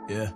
Yeah.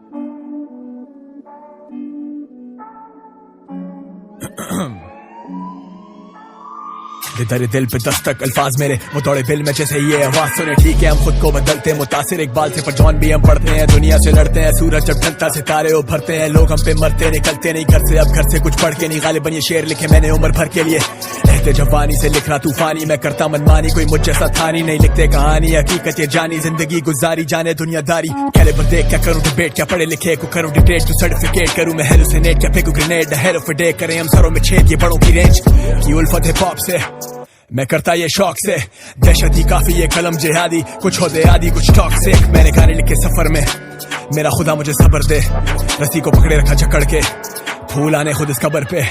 तेरे दिल पे दस्तक अल्फाज मेरे वो दौड़े दिल में जैसे ये आवाज सुने। ठीक है हम खुद को बदलते हैं मुतासिर इकबाल से, पर जॉन भी हम पढ़ते हैं। दुनिया से लड़ते हैं सूरज जब ढलता सितारे उभरते हैं। लोग हम पे मरते निकलते नहीं घर से, अब घर से कुछ पढ़ के नहीं। गालिबन ये शेर लिखे मैंने उम्र भर के लिए, रहते जवानी से लिख रहा तूफानी। मैं करता मनमानी कोई मुझ जैसा था नहीं लिखते कहानी हकीकत ये जानी। जिंदगी गुजारी जाने दुनियादारी कैलिबर देख क्या करूँ डिबेट, क्या पढ़े लिखे को करूँ डिटेट। तू सर्टिफिकेट करूँ मैं हेलुसिनेट, क्या फेंकू ग्रेनेड हेल ऑफ डे। करें हम सरों में छेद ये बड़ों की रेंज की उल्फत हिप हॉप से मैं करता ये शौक से। दहशत ही काफी ये कलम जिहादी, कुछ होते आदि कुछ टॉक्सिक। मैंने गाने लिखे सफर में मेरा खुदा मुझे सब्र दे। रस्सी को पकड़े रखा जकड़ के फूल आने खुद इस कबर पे।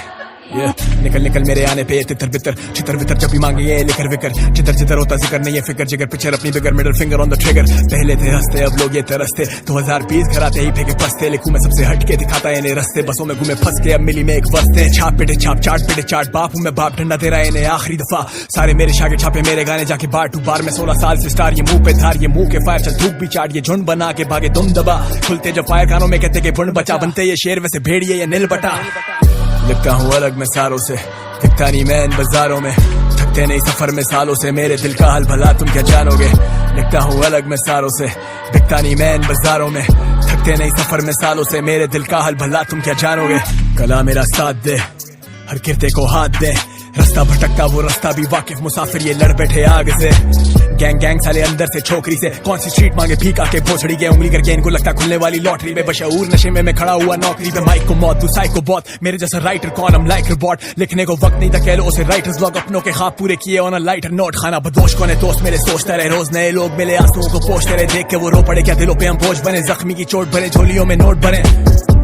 निकल निकल मेरे आने पे तितर बितर चितर बितर जब भी मांगे ये लिखर विकर। चितर चितर होता जिक्र नहीं ये फिकर जिगर पिक्चर अपनी bigger middle finger on the trigger. पहले थे हंसते अब लोग ये तरसते 2020 घर आते ही फेंके पसते। लिखूं मैं सबसे हटके दिखाता इन्हें रस्ते, बसों में घूमे फंस के अब मिली में एक वस्ते। छाप पिटे छाप चाट पिटे चाट बाप हूं मैं बाप डंडा दे रहा इन्हें आखिरी दफा। सारे मेरे शागे छापे मेरे गाने जाके बार टू बार में 16 साल से स्टार। ये मुंह पे धार ये मुंह के फायर चल धूप भी चाट। ये झुंड बना के भागे दुम दबा खुलते जब फायर कानों में कहते कि बुंड बचा। बनते ये शेर वैसे भेड़िए या नील बटा। लिखता हूँ अलग मैं सारों से, दिखता नहीं मैं इन बाजारों में। थकते नहीं सफर में सालों से, मेरे दिल का हाल भला तुम क्या जानोगे। लिखता हूँ अलग मैं सारों से, दिखता नहीं मैं इन बाजारों में। थकते नहीं सफर में सालों से, मेरे दिल का हाल भला तुम क्या जानोगे। कला मेरा साथ दे हर किरते को हाथ दे। रास्ता भटकता वो रास्ता भी वाकिफ मुसाफिर ये लड़ बैठे आग से। गैंग गैंग साले अंदर से छोकरी से कौन सी स्ट्रीट मांगे भीख आके भोसड़ी के उंगली करके इनको लगता खुलने वाली लॉटरी में। बशऊर नशे में मैं खड़ा हुआ नौकरी पे माइक को मौत तू साइको बॉट। मेरे जैसा राइटर कौन हम लाइक रिपोर्ट लिखने को वक्त नहीं था कह लो उसे राइटर्स ब्लॉग। अपनों के ख्वाब पूरे किए ऑन अ लाइटर नोट। खाना बदोश कौन है दोस्त मेरे सोचते रहे रोज नए लोग मिले आंसुओं को पोंछते रहे। देख के वो रो पड़े क्या दिलों पे हम बोझ बने। जख्मी की चोट भरे झोलियों में नोट भरे।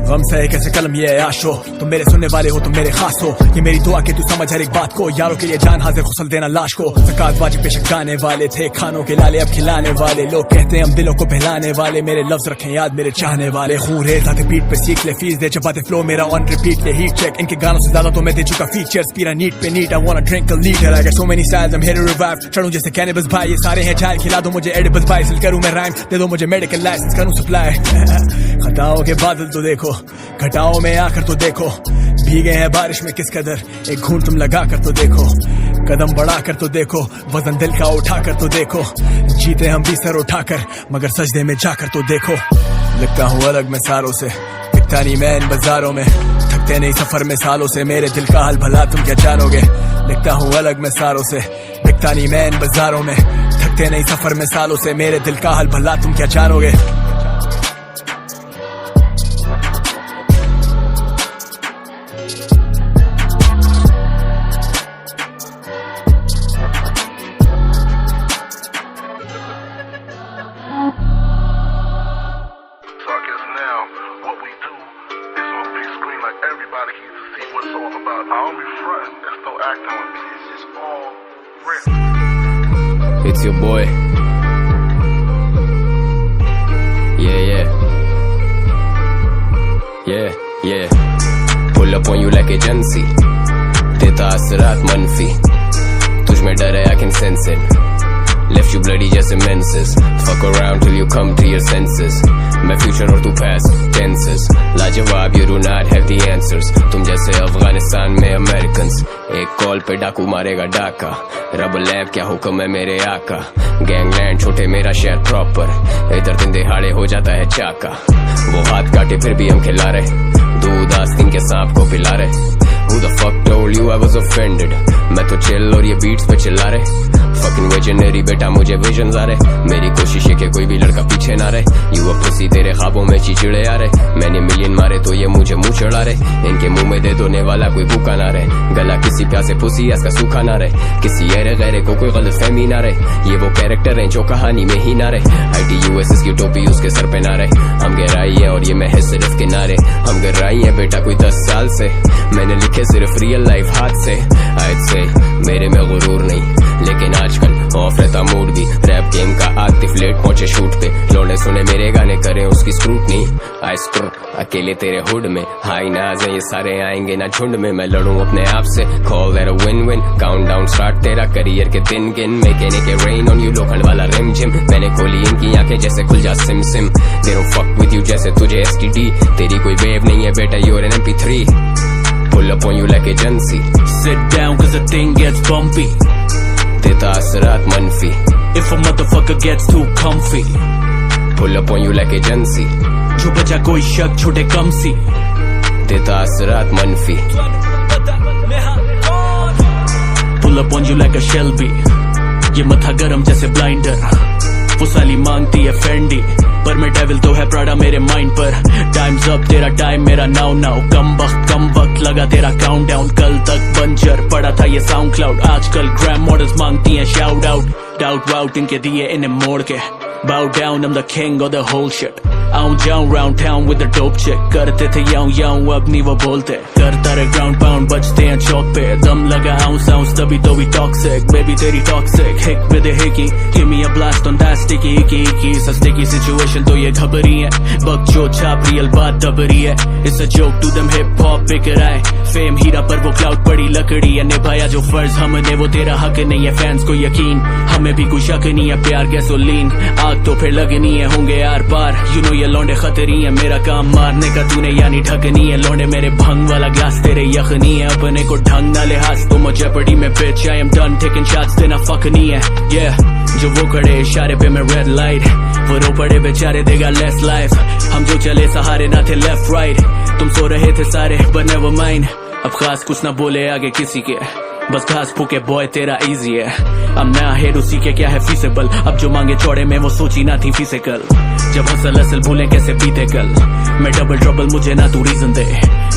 गम सहे कैसे कलम ये है आशो, तुम मेरे सुनने वाले हो तुम मेरे खास हो। ये मेरी दुआ के तू समझ हर एक बात को। यारों के लिए जान हाजिर खुसल देना लाश को। ज़कात वाजिब बेशक गाने वाले थे खानों के लाले अब खिलाने वाले। लोग कहते हैं हम दिलों को बहलाने वाले, मेरे लफ्ज रखें याद मेरे चाहने वाले। खून रेत आते बीट पे सीख ले फीस दे चबाते फ्लो मेरा ऑन रिपीट ले हीट चेक। इनके गानों से ज्यादा तो मैं दे चुका फीचर्स पीरा नीट पे neat. I wanna drink a litre I get so many styles I am here to revive. चढ़ूं जैसे कैनिबल्स भाई ये सारे हैं जाल। खिला दो मुझे एडिबल्स भाई सिल करूं मैं राइम। दे दो मुझे मेडिकल लाइसेंस करूं सप्लाई। खताओं के बादल तो देखो घटाओं में आकर तो देखो। भीगे हैं बारिश में किस कदर एक घूंट तुम लगा कर तो देखो। कदम बढ़ा कर तो देखो वजन दिल का उठा कर तो देखो। जीते हम भी सर उठाकर मगर सजदे में जाकर तो देखो। लिखता हूँ अलग मैं सारों से, दिखता नहीं मैं इन बाजारों में। थकते नहीं सफर में सालों से, मेरे दिल का हाल भला तुम क्या जानोगे। लिखता हूँ अलग मैं सारों से, दिखता नहीं मैं इन बाजारों में। थकते नहीं सफर में सालों से, मेरे दिल का हाल भला तुम क्या जानोगे। Everybody needs to see what it's all about. I don't be frontin', there's no acting with me. It's just all real. It's your boy. Yeah. Pull up on you like agency. देता असरात मनफी, तुझ में डर है I can sense it. Left you bloody just menses. Fuck around till you come to your senses. मैं future और तू past tenses. लाजवाब you do not have the answers. तुम जैसे अफगानिस्तान में Americans. एक कॉल पे डाकू मारेगा डाका। रब लैब क्या हुक्म है मेरे आका। गैंगलैंड छोटे मेरा शहर प्रॉपर। इधर दिन दिहाड़े हो जाता है चाका। वो हाथ काटे फिर भी हम खिला रहे। दूध आस्तीन के सांप को पिला रहे। Who the fuck told you I was offended? मैं तो चिल और ये बीट्स पे चिल्ला रहे। Fucking visionary बेटा मुझे विजन्स आ रहे। मेरी कोशिश है कि कोई भी लड़का पीछे ना रहे। You a pussy तेरे ख्वाबों में चिचिड़े आ रहे। मैंने मिलियन मारे तो ये मुझे मुंह चढ़ा रहे। इनके मुंह में दे दोने वाला कोई भूखा ना रहे। गला किसी प्यासे पुसी इसका सूखा ना रहे। किसी ऐरे गैरे को कोई गलत फहमी ना रहे। ये वो कैरेक्टर हैं जो कहानी में ही ना रहे। ITUSS की टोपी उसके सर पे ना रहे। हम गहराई है और ये महज सिर्फ किनारे। हम गहराई है बेटा कोई 10 साल से। मैंने लिखे सिर्फ रियल लाइफ हाथ से। I'd say मेरे में गुरूर नहीं लेकिन आजकल ऑफ रहता मूड भी। रैप गेम का आतिफ लेट पहुंचे शूट पे, लौंडे सुने मेरे गाने करें उसकी स्क्रूटनी। आई स्क्रू अकेले तेरे हुड में, हाई नाज है ये सारे आएंगे ना झुंड में। मैं लड़ूं अपने आप से, call that a win win. Count down start तेरा करियर के दिन गिन, मेकेनिक के रेन ऑन यू लोखंड वाला रिम जिम। मैंने खोली इनकी आंखें जैसे खुल जा SIM SIM, they don't fuck with you जैसे तुझे STD। तेरी कोई वेव नहीं है बेटा, you're an MP3, pull up on you like agency, Sit down cause the thing gets bumpy, देता असरात मनफी, if a motherfucker gets too comfy, pull up on you like agency, जो बचा कोई शक छोटे कम सी, देता असरात मनफी, pull up on you like a Shelby, ये मथा गरम जैसे ब्लाइंडर, वो साली मांगती है फेंडी, पर मैं डेविल तो है प्राडा मेरे माइंड पर। टाइम्स अप तेरा टाइम मेरा नाउ नाउ, कम वक्त लगा तेरा काउंटडाउन। कल तक बंजर पड़ा था ये साउंड क्लाउड, आजकल ग्रैम मॉडल्स मांगती हैं शाउट आउट। डाउट वाउट इनके दिए इन्हें मोड़ के, bow down I'm the king of the whole shit। आऊं जाऊं round town with the dope chick, करते थे याऊं अब नहीं वो बोलते, करता रहे ground pound बजते हैं चौक पे। दम लगा ounce तभी तो भी toxic, baby तेरी toxic, hick with a hickey, give me a blast on that sticky icky सस्ते की situation तो ये घबरी है, बकचोद छाप रियल बात दबरी है। It's a joke to them hip hop बिक रहा है, फेम हीरा पर वो क्लाउड पड़ी लकड़ी है। निभाया जो फर्ज हमने वो तेरा हक नहीं है, फैंस को यकीन हमें भी कोई शक नहीं है। प्यार गैसोलीन आग तो फिर लगनी है, होंगे यार पार यू नो ये लौंडे खतरी है। मेरा काम मारने का तूने यानी ढकनी है, लौंडे मेरे भंग वाला ग्लास तेरे यखनी है। अपने को ढंग ना लिहाज तो मुझे पड़ी में bitch I am done taking shots देना फक नहीं है। yeah जो वो खड़े इशारे पे मैं रेड लाइट, वो रो पड़े बेचारे देगा लेस लाइफ। हम जो चले सहारे ना थे लेफ्ट राइट, तुम सो रहे थे सारे but never mind। अब खास कुछ ना बोले आगे किसी के, बस घास फूके बॉय तेरा इजी है। अब नया हेड उसी के क्या है फीसेबल, अब जो मांगे चौड़े में वो सोची ना थी फिजिकल। जब हसल असल भूलें कैसे बीते कल, मैं डबल ट्रबल मुझे ना तू रीजन दे।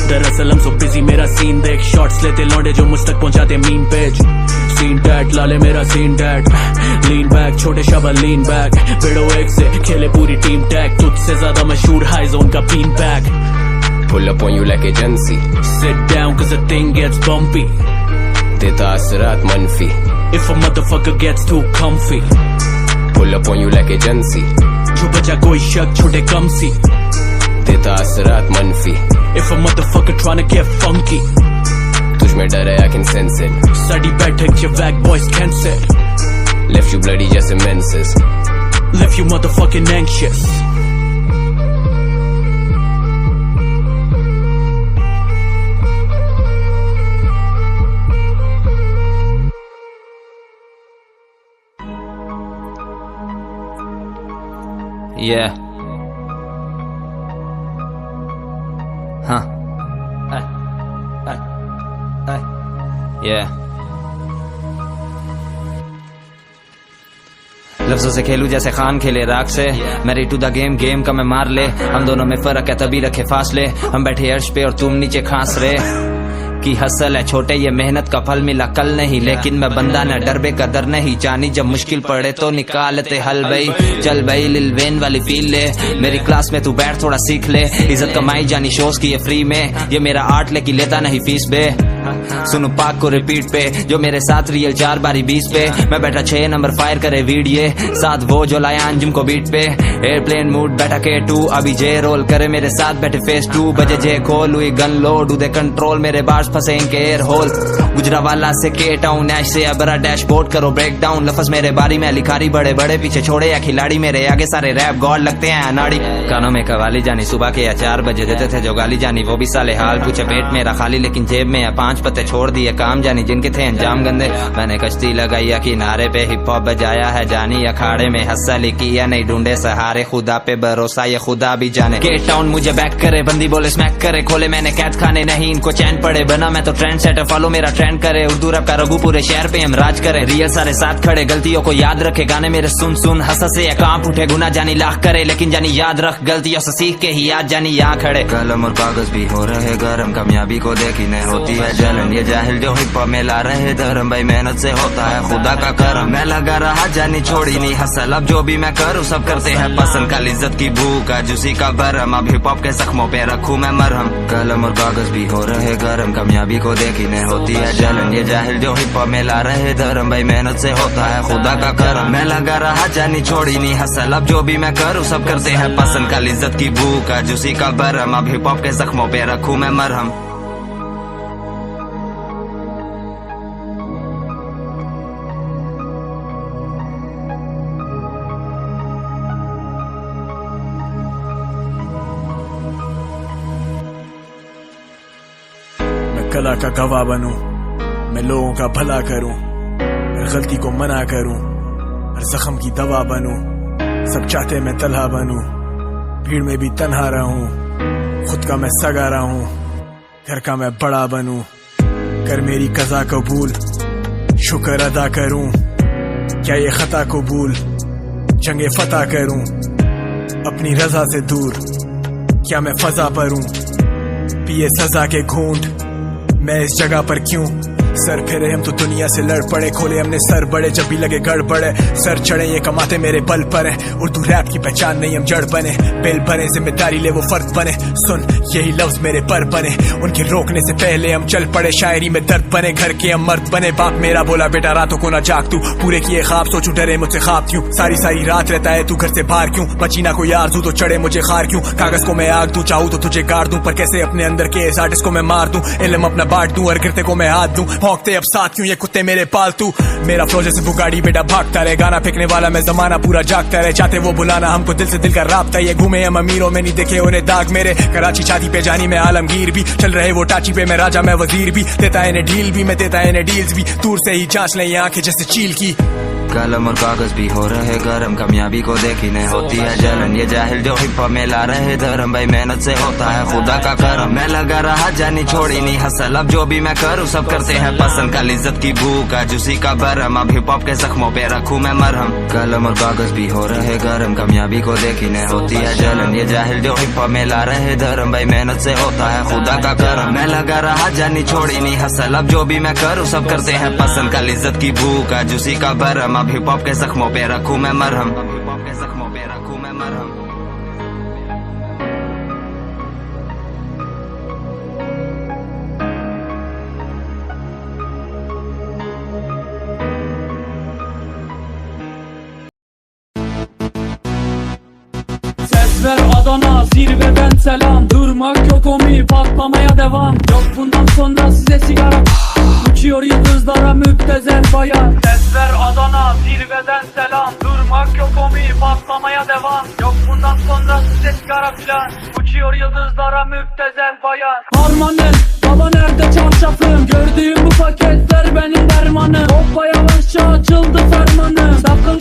दरअसल हम सो बिजी मेरा सीन देख, शॉट्स लेते लौंडे जो मुझ तक पहुंचाते मीम पेज। सीन टैट लाले मेरा सीन टैट, लीन बैक छोटे शबा लीन बैक। बेड़ो एक से खेले पूरी टीम टैग, तुझसे ज्यादा मशहूर हाई जोन का बीन बैक। pull up on you like agency, Sit down cause the thing gets bumpy, देता असरात मनफी, if a motherfucker gets too comfy, pull up on you like agency, जो बचा कोई शक छोटे कम सी, देता असरात मनफी, if a motherfucker tryna get funky, तुझ में डर है I can sense it, sari बैठक ये वैक boys cancel, left you bloody जैसे menses, left you motherfucking anxious। Yeah. Huh. Yeah. लफ्जों से खेलूं जैसे खान खेले राग से, मैरी टू द गेम का मैं मार ले। हम दोनों में फर्क है तभी रखे फासले, हम बैठे अर्श पे और तुम नीचे खांस रहे। की हसल है छोटे ये मेहनत का फल मिला कल नहीं, लेकिन मैं बंदा न डर बे कदर नहीं। जानी जब मुश्किल पड़े तो निकालते हल भाई, चल भाई लिल वेन वाली फील ले। मेरी क्लास में तू बैठ थोड़ा सीख ले, इज्जत कमाई जानी शोज की ये फ्री में। ये मेरा आर्ट लेकी लेता नहीं फीस बे, सुनो पाक को रिपीट पे। जो मेरे साथ रियल 4 बारी 20 पे, मैं बैठा 6 नंबर फायर करे वीडियो साथ वो जो लाया अंजुम को बीट पे। एयरप्लेन मूड बैठा K2 अभी जे रोल करे मेरे साथ बैठे फेस 2 बजे जे खोल हुई गन लोड उदे कंट्रोल मेरे बार्स फंसे इनके एयर होल। गुजरावाला से के टाउन ऐश से अबरा डैशबोर्ड करो ब्रेक डाउन। लफ्ज मेरे बारी में लिखारी बड़े बड़े पीछे छोड़े या खिलाड़ी, मेरे आगे सारे रैप गॉड लगते हैं अनाड़ी। कानों में कवाली जानी सुबह के या 4 बजे देते थे जो गाली जानी, वो भी साले हाल पूछे पेट मेरा खाली लेकिन जेब में या 5 पत्ते छोड़ दिए काम जानी जिनके थे अंजाम गंदे। मैंने कश्ती लगाई या किनारे पे हिप हॉप बजाया है जानी, अखाड़े में हसल किया नहीं ढूंढे सहारे, खुदा पे भरोसा ये खुदा भी जाने। के टाउन मुझे बैक करे बंदी बोले स्मैक करे, खोले मैंने कैद खाने नहीं इनको चैन पड़े। बना मैं तो ट्रेंड सेटर फॉलो मेरा ट्रेंड करे, उर्दू रैप का रघु पूरे शहर पे हम राज करे। रियल सारे साथ खड़े गलतियों को याद रखे, गाने मेरे सुन सुन हंस से या कांप उठे। गुना जानी लाख करे लेकिन जानी याद रख, गलतियों से सीख के ही याद जानी यहाँ खड़े। कलम और कागज भी हो रहे गरम, कामयाबी को देखी नहीं होती है जलन। ये जाहिल जो हिप हॉप में ला रहे धर्म, भाई मेहनत से होता है खुदा का करम। मैं लगा रहा जानी छोड़ी नहीं हसल, अब जो भी मैं करूँ सब करते हैं पसंद। कल इज्जत की भूख आज उसी का भरम, अब हिप हॉप के जख्मों पे रखूं मैं मरहम। कलम और कागज भी हो रहे गरम, कामयाबी को देखी ने होती है जलन। ये जाहिल जो हिप हॉप में ला रहे धर्म, भाई मेहनत से होता है खुदा का करम। मैं लगा रहा जानी छोड़ी नहीं हसल, अब जो भी मैं करूँ सब करते हैं पसंद। कल इज्जत की भूख आज उसी का भरम, अब हिप हॉप के जख्मों पे रखूं मैं मरहम। कला का गवाह बनूं, मैं लोगों का भला करूं, हर गलती को मना करूं, हर जख्म की दवा बनूं। सब चाहते मैं तन्हा बनूं, भीड़ में भी तन्हा रहूं, खुद का मैं सगा रहूं, घर का मैं बड़ा बनूं। कर मेरी कज़ा कबूल, शुक्र अदा करूं, क्या ये खता कबूल, जंगे फतह करूं, अपनी रजा से दूर क्या मैं फजा परूं। पिए सजा के घूंट मैं इस जगह पर क्यों, सर फेरे हम तो दुनिया से लड़ पड़े, खोले हमने सर बड़े जब भी लगे गड़बड़े। सर चढ़े ये कमाते मेरे बल पर है, उर्दू रैप की पहचान नहीं हम जड़ बने। बिल बने जिम्मेदारी ले वो फर्द बने, सुन यही लफ्ज मेरे पर बने। उनके रोकने से पहले हम चल पड़े, शायरी में दर्द बने, घर के हम मर्द बने। बाप मेरा बोला बेटा रातों को ना जाग तू, पूरे किए ख्वाब सोचू डरे मुझसे ख्वाब क्यों। सारी सारी रात रहता है तू घर से बाहर क्यों, बची ना कोई आरज़ू तो चढ़े मुझे खार क्यों। कागज को मैं आग दूं, चाहूं तो तुझे गाड़ दूं, पर कैसे अपने अंदर के इस आर्टिस्ट को मैं मार दूं। इल्म अपना बांट दूं और गिरते को मैं हाथ दूं, भौंकते अब साथ क्यों ये कुत्ते मेरे पालतू। मेरा फ्लो जैसे बुगाड़ी बेटा भागता रहे, गाना फेंकने वाला मैं जमाना पूरा जागता रहे। चाहते वो बुलाना हमको दिल से दिल का राब्ता, ये घूमे हम अमीरों में नहीं देखे उन्हें दाग मेरे। कराची शादी पे जानी मैं आलमगीर भी, चल रहे वो टाची पे मैं राजा मैं वजीर भी। देता इन्हें डील भी मैं देता इन्हें डील्स भी, दूर से ही जांच ले ये आंखें जैसे चील की। कलम और कागज भी हो रहे गरम, कामयाबी को देखी ने होती है जलन। ये जाहिल जो हिप हॉप में ला रहे धर्म, भाई मेहनत से होता है खुदा का करम। मैं लगा रहा जानी छोड़ी नहीं हसल, अब जो भी मैं करूँ सब करते हैं पसंद। कल इज्जत की भूख आज उसी का भरम, अब हिप हॉप के जख्मों पे रखूं मैं मरहम। कलम और कागज भी हो रहे गरम, कामयाबी को देखी ने होती है जलन। ये जाहिल जो हिप हॉप में ला रहे धर्म, भाई मेहनत से होता है खुदा का करम। मैं लगा रहा जानी छोड़ी नहीं हसल, अब जो भी मैं करूँ सब करते हैं पसंद। कल इज्जत की भूख आज उसी का भरम, अब हिप हॉप के जख्मों पे रखूं मैं मरहम। हिप हॉप के जख्मों पे रखूं मैं मरहम। Ses ver Adana zirveden selam, durmak yok omi patlamaya devam. Yok bundan sonra size sigara, uçuyor yıldızlara müptezel bayan. Ses ver Adana zirveden selam, durmak yok omi patlamaya devam. Yok bundan sonra size sigara filan, uçuyor yıldızlara müptezel bayan. Harmanım baba nerede çarşafım, gördüğüm bu paketler benim dermanım. Hoppa yavaşça açıldı fermanım, sakın